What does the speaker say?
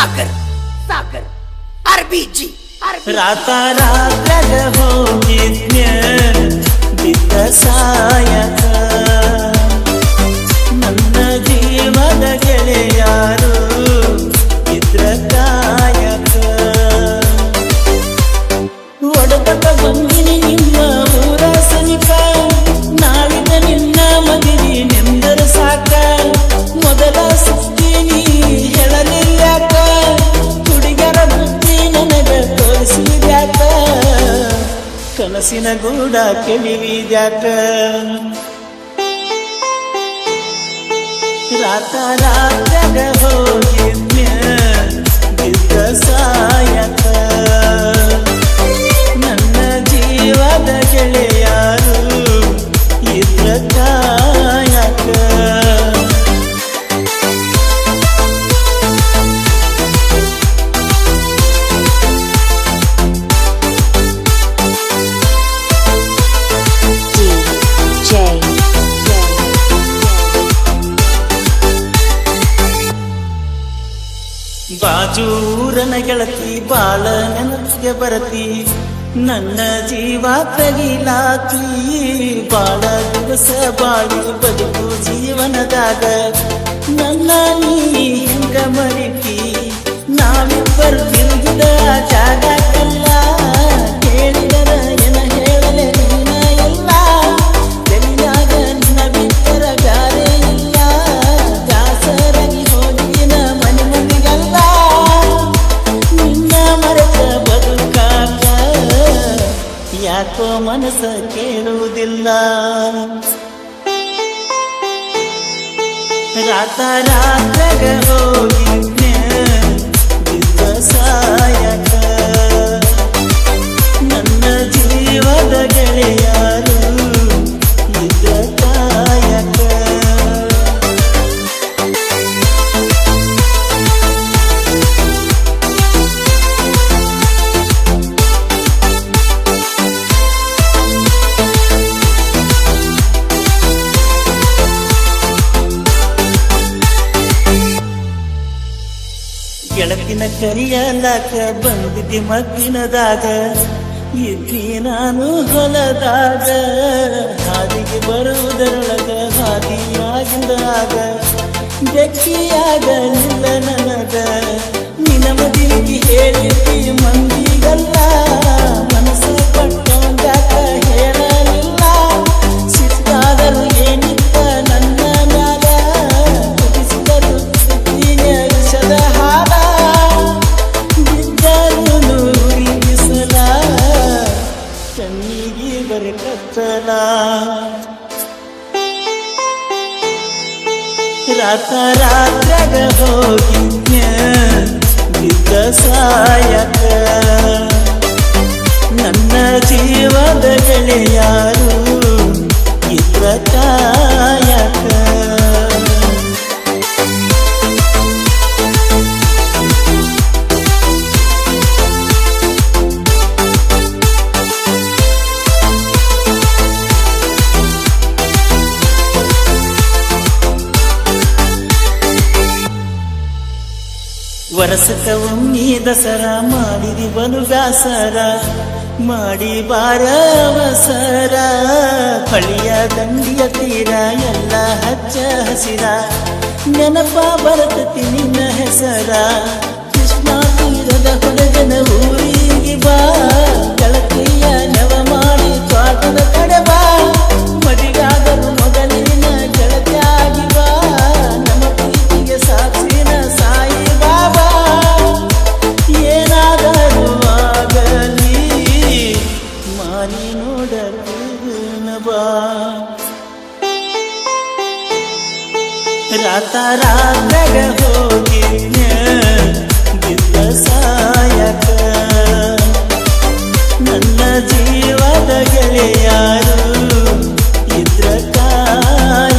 Sagar Sagar RBG राता रात्राಗ ಹೋಗಿದ್ನ್ಯ ಬಿದ್ದ ಸಾಯಕ ನನ್ನ ಜೀವದ ಗೆಳೆಯಾರು ಇದ್ರ ಕಾಯಕ ಒಡಪಟ ಬಂದಿನಿ ನಿಮ್ಮ ಊರ ಸನಿಪ ನಾಳಿದ ನಿನ್ನ ಮದಿನಿ ನೆಂದರ ಸಾಕ ಮೊದಲ ಸುತ್ತೀನಿ ಹೇಳಲಿಲ್ಲಾಕ ಹುಡುಗರ ಬುದ್ಧಿ ನನಗ ತೋರಿಸಿದ್ಯಾಕ ಕನಸಿನ ಗೂಡ ಕೆಳಿವಿದ್ಯಾಕ ರಾತ ರಾತ್ರಾಗ ಹೋಗಿದ್ನ್ಯ ಬಿದ್ದ ಸಾಯಕ ನನ್ನ ಜೀವದ ಗೆಳೆಯಾರು ಇದ್ರ ಕಾಯಕ ಬಾಜೂರನ ಗೆಳತಿ ಬಾಳ ನೆನಪಿಗೆ ಬರತಿ ನನ್ನ ಜೀವ ತಗಿಲಾತಿ ಬಾಳ ದಿವಸ ಬಾಳಿ ಬದುಕು ಜೀವನದಾಗ ನನ್ನ ನೀ ಹೆಂಗ ಮರಿತಿ ನಾವಿಬ್ಬರು ತಿರುಗಿದ ಜಾಗಕ್ಕೆಲ್ಲ ಕೇಳಿದರ ಏನ ಹೇಳಲೆ ನಿನ್ನ ಎಲ್ಲ ಎಲ್ಲಿಯಾಗ ನಿನ್ನ ಬಿಟ್ಟರ ಗಾರೆ ಇಲ್ಲ ದಾಸರಾಗಿ ಹೋಗಿನ ಮನೆ ಮಂದಿಗಲ್ಲ ನಿನ್ನ ಮರೆತ ಬದುಕಾಕ ಯಾಕೋ ಮನಸ್ಸ ಕೇಳುವುದಿಲ್ಲ ರಾತ ರಾತ್ರಾಗ ಹೋಗಿದ್ನ್ಯ ಬಿದ್ದ ಸಾಯಕ ನನ್ನ ಜೀವದ ಗೆಳೆಯಾರು ಇದ್ರ ಕಾಯಕ ಗೆಳತಿನ ಕರಿಯಲಾಕ ಬಂದಿದ್ದಿ ಮಗ್ಗಿನದಾಗ ಇದ್ದಿ ನಾನು ಹೊಲದಾಗ ಹಾದಿಗೆ ಬರುವುದರೊಳಗ ಹಾದಿಯಾಗಿಂದಾಗ ಬೆಕ್ಕಿಯಾಗ ನಿಲ್ಲ ನನಗ ನಿನ್ನ ಮದಿಗೆ ಹೇಳಿದ್ದಿ ಮಂದಿಗಲ್ಲ ಮನಸ್ಸು ಪಟ್ಟೊಂದಾಕ ಹೇಳಲಿಲ್ಲ ಸಿಟ್ಟಾದರೂ ಏನಿತ್ತ ನನ್ನ ಮ್ಯಾಲ ಕುದಿಸಿದರು ವಿಷದ ಹಾಲ ಬಿದ್ದರು ನೂರಿ ಬಿಸಲ ಕಣ್ಣಿಗೆ ಬರೆ ಕತ್ತಲ ರಾತ ರಾತ್ರಾಗ ಹೋಗಿದ್ನ್ಯ ಬಿದ್ದ ಸಾಯಕ ನನ್ನ ಜೀವದ ಗೆಳೆಯಾರು ಇದ್ರ ಕಾಯಕ ವರಸಕ ಒಮ್ಮೆ ದಸರಾ ಮಾಡಿದಿ ಬಲು ಬ್ಯಾಸರ ಮಾಡಿ ಬಾರ ಅವಸರ ಹಳಿಯ ದಂಡಿಯ ತೀರ ಎಲ್ಲ ಹಚ್ಚ ಹಸಿರ ನೆನಪ ಬರತತಿ ನಿನ್ನ ಹೆಸರ ಕೃಷ್ಣ ತೀರದ ಹುಡುಗನ ಊರಿಗೆ ಬಾ ಗೆಳತಿಯ ನೆವ ಮಾಡಿ ತ್ವಾಟದ ಕಡೆ ಬಾ ಮದಿಗಾದರೂ ಮೊದಲಿನ ಗೆಳತಿಯಾಗಿ ಬಾ ನಮ್ಮ ಪ್ರೀತಿಗೆ ಸಾಕ್ಷಿನ ಸಾಯಿ ಬಾಬಾ ಏನಾದರೂ ಆಗಲಿ ಮಾರಿ ನೋಡನ ಬಾ ರಾತ ರಾತ್ರಾಗ ಹೋಗಿದ್ನ್ಯ ಬಿದ್ದ ಸಾಯಕ ನನ್ನ ಜೀವದ ಗೆಳೆಯಾರು ಇದ್ರ ಕಾಯ